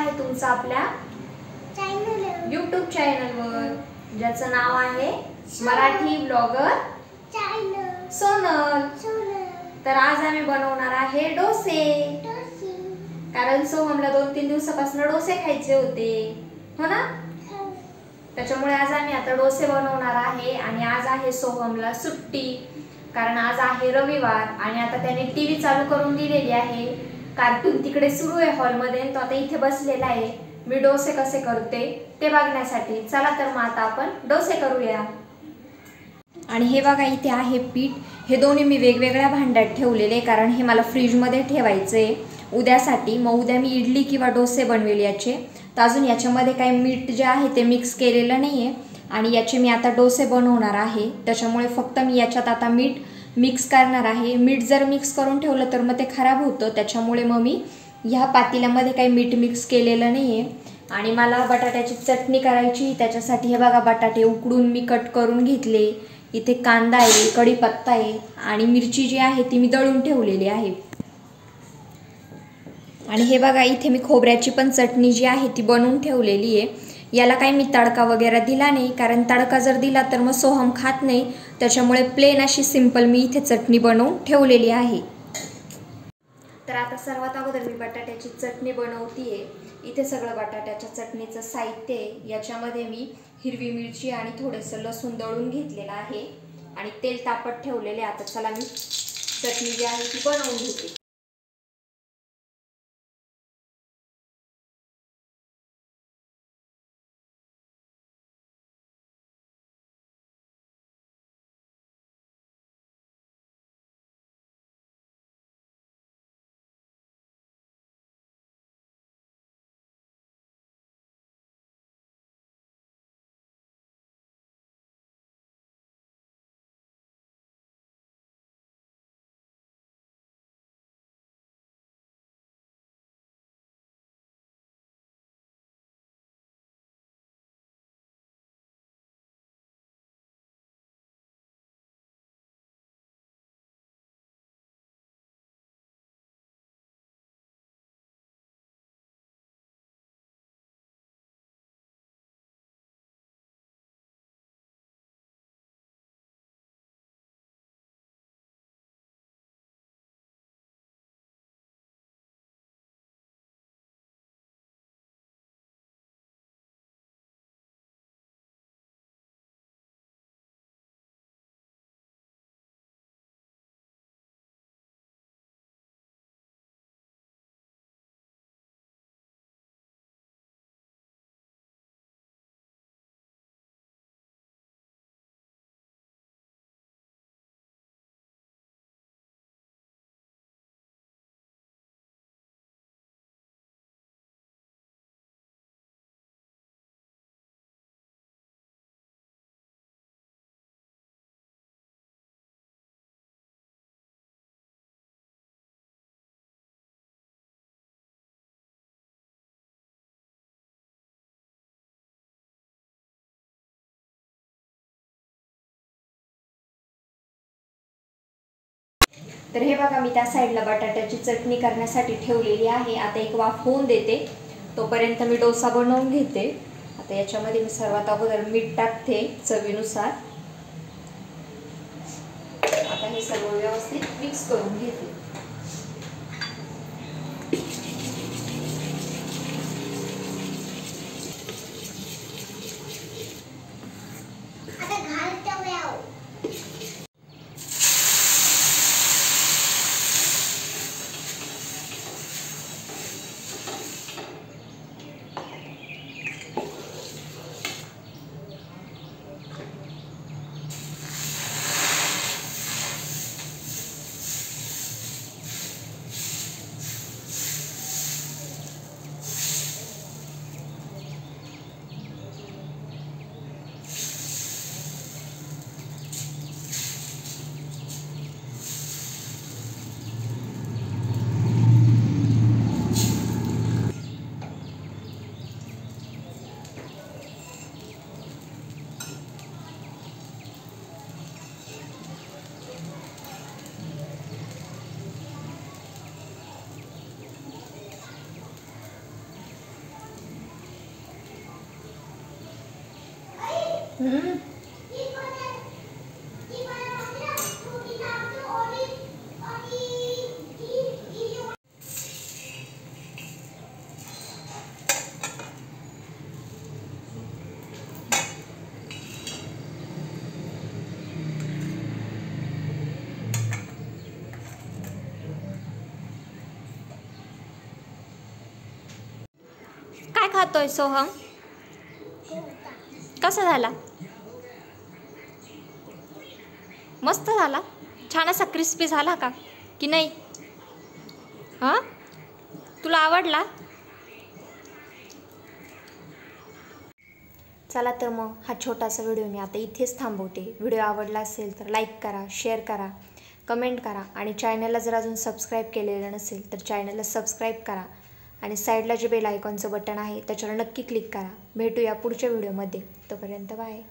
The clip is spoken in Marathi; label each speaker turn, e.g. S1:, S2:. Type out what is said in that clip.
S1: आहे तुमचं आपल्या YouTube चॅनलवर, ज्याचं नाव आहे मराठी ब्लॉगर सोनल। तर आज आम्ही बनवणार आहे डोसे, कारण सोहमला 2-3 दिवसापासून डोसे खायचे होते, हो ना? त्याच्यामुळे आज आम्ही आता डोसे बनवणार आहे। आणि आज आहे सोहमला सुट्टी, कारण आज आहे रविवार आणि आता त्याने टीव्ही चालू करून दिलेली आहे, कार्टून तिकडे सुरू आहे हॉलमध्ये, तो आता इथे बसलेला आहे मी डोसे कसे करते ते बघण्यासाठी। चला तर मग आता आपण डोसे करूया। आणि हे बघा इथे आहे पीठ, हे दोन्ही मी वेगवेगळ्या भांड्यात ठेवलेले, कारण हे मला फ्रीजमध्ये ठेवायचे उद्यासाठी, मग उद्या मी इडली किंवा डोसे बनवेल याचे। तर अजून याच्यामध्ये काही मीठ जे आहे ते मिक्स केलेलं नाही आहे आणि याचे मी आता डोसे बनवणार आहे, त्याच्यामुळे फक्त मी याच्यात आता मीठ मिक्स करणार आहे। मीठ जर मिक्स करून ठेवलं तर मग ते खराब होतं, त्याच्यामुळे मग मी ह्या पातेल्यामध्ये काही मीठ मिक्स केलेलं नाही आहे। आणि मला बटाट्याची चटणी करायची, त्याच्यासाठी हे बघा बटाटे उकडून मी कट करून घेतले, इथे कांदा आहे, कढीपत्ता आहे आणि मिरची जी आहे ती मी दळून ठेवलेली आहे। आणि हे बघा इथे मी खोबऱ्याची पण चटणी जी आहे ती बनवून ठेवलेली आहे। याला काही मी तडका वगैरे दिला नाही, कारण तडका जर दिला तर मग सोहम खात नाही, त्याच्यामुळे प्लेन अशी सिंपल मी इथे चटणी बनवून ठेवलेली आहे। तर आता सर्वात अगोदर मी बटाट्याची चटणी बनवतीये। इथे सगळं बटाट्याच्या चटणीचं साहित्य आहे, याच्यामध्ये मी हिरवी मिरची आणि थोडंसं लसूण दळून घेतलेलं आहे आणि तेल तापत ठेवलेले। आता चला मी चटणी जी आहे ती बनवून घेते। तर हे बघा मी त्या साईडला बटाट्याची चटणी करण्यासाठी ठेवलेली आहे। आता एक वाफ होऊन देते, तोपर्यंत मी डोसा बनवून घेते। आता याच्यामध्ये मी सर्वात अगोदर मीठ टाकते चवीनुसार। आता हे सर्व व्यवस्थित मिक्स करून घेते। काय खातोय सोहम? कसा झाला? मस्त झाला? छान असा क्रिस्पी झाला का की नाही? हां, तुला आवडला? चला तर मग हा छोटासा व्हिडिओ मी आता इथेच थांबवते. व्हिडिओ आवडला असेल तर लाईक करा, शेअर करा, कमेंट करा आणि चॅनलला जर अजून सबस्क्राईब केलेलं नसेल तर चॅनलला सबस्क्राईब करा आणि साईडला जे बेल आयकॉनचं बटन आहे त्याच्यावर नक्की क्लिक करा. भेटूया पुढच्या व्हिडिओमध्ये. तोपर्यंत बाय.